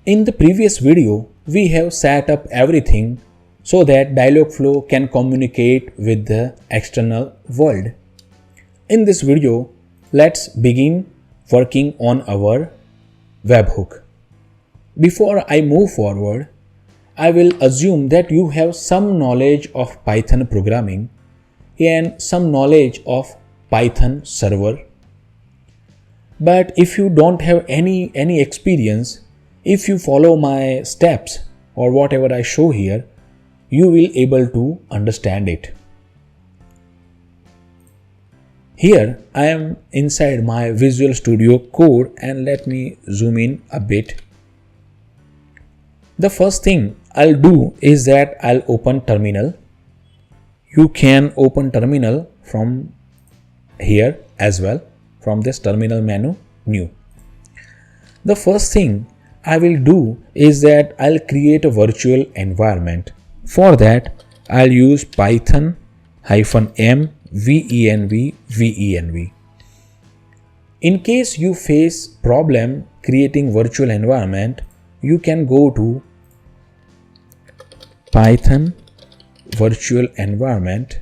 In the previous video, we have set up everything so that Dialogflow can communicate with the external world. In this video, let's begin working on our webhook. Before I move forward, I will assume that you have some knowledge of Python programming and some knowledge of Python server. But if you don't have any experience, if you follow my steps or whatever I show here, you will able to understand it. Here I am inside my Visual Studio Code, and let me zoom in a bit. The first thing I'll do is that I'll open terminal. You can open terminal from here as well, from this terminal menu, new. The first thing I will do is that I'll create a virtual environment. For that, I'll use Python -m venv. In case you face problem creating virtual environment, you can go to Python virtual environment,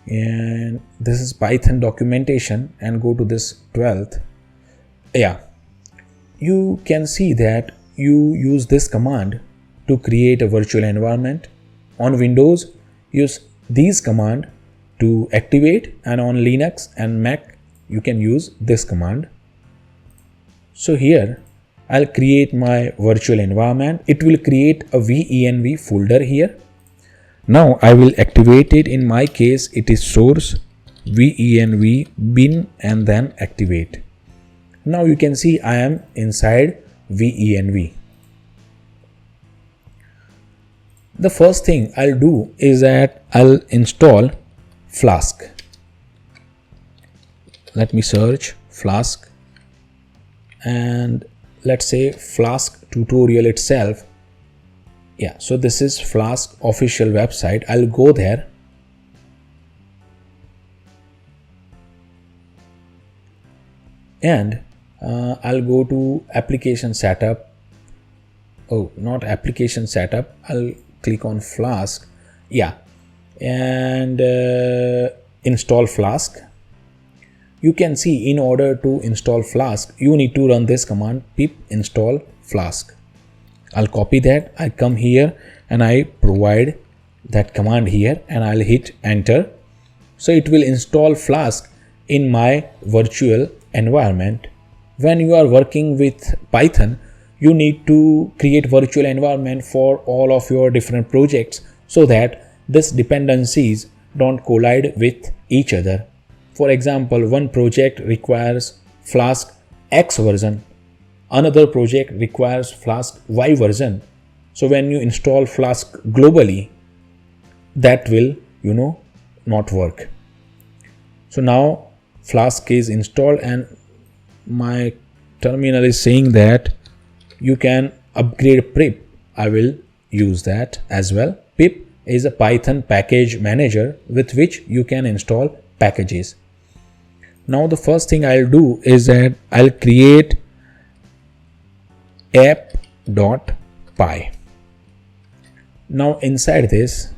and this is Python documentation, and go to this 12th. You can see that you use this command to create a virtual environment. On Windows, use these command to activate, and on Linux and Mac you can use this command. So here I'll create my virtual environment. It will create a venv folder here. Now I will activate it. In my case it is source venv bin and then activate. Now you can see I am inside venv. The first thing I'll do is that I'll install Flask. Let me search Flask, and let's say Flask tutorial itself. So this is Flask official website. I'll go there. And I'll go to application setup. Not application setup. I'll click on Flask. And install Flask. You can see in order to install Flask, you need to run this command pip install Flask. I'll copy that. I come here and I provide that command here, and I'll hit enter. So it will install Flask in my virtual environment. When you are working with Python, you need to create virtual environment for all of your different projects so that these dependencies don't collide with each other. For example, one project requires Flask X version, another project requires Flask Y version. So when you install Flask globally, that will not work. So now Flask is installed, and my terminal is saying that you can upgrade pip. I will use that as well. Pip is a Python package manager with which you can install packages. Now the first thing I'll do is that I'll create app.py. Now inside this,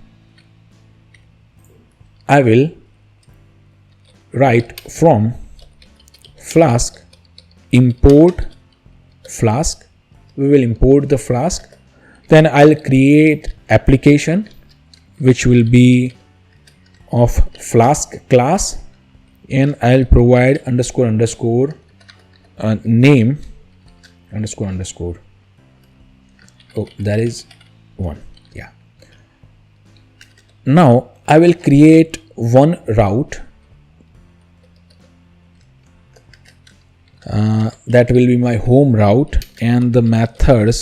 I will write from Flask import Flask. We will import the Flask. Then I'll create application which will be of Flask class, and I'll provide __ name __. That is one. Now I will create one route that will be my home route, and the methods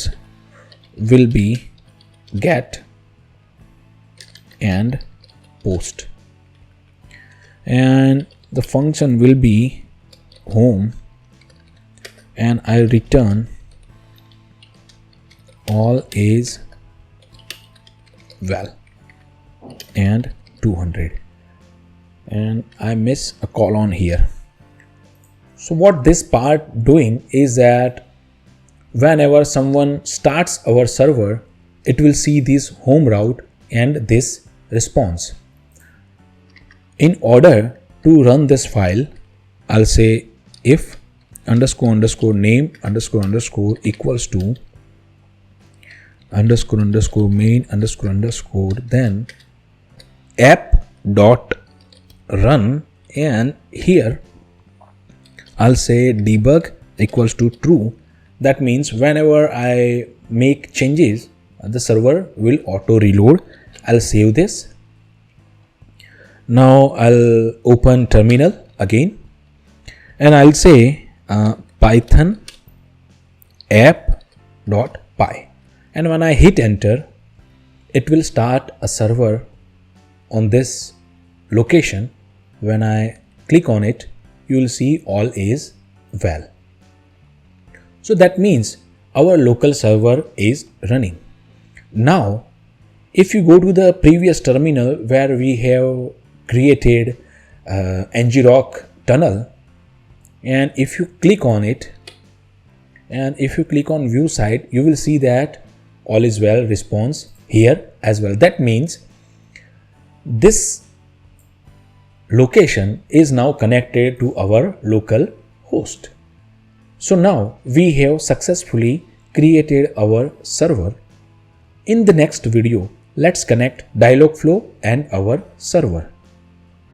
will be get and post, and the function will be home, and I'll return all is well and 200, and I miss a colon here. So what this part doing is that whenever someone starts our server, it will see this home route and this response. In order to run this file, I'll say if underscore underscore name underscore underscore equals to underscore underscore main underscore underscore, then app dot run, and here I'll say debug equals to true. That means whenever I make changes, the server will auto reload. I'll save this. Now I'll open terminal again and I'll say python app.py, and when I hit enter, it will start a server on this location. When I click on it, you will see all is well. So that means our local server is running. Now, if you go to the previous terminal where we have created ngrok tunnel, and if you click on it, and if you click on view site, you will see that all is well response here as well. That means this location is now connected to our local host. So now we have successfully created our server. In the next video, let's connect Dialogflow and our server.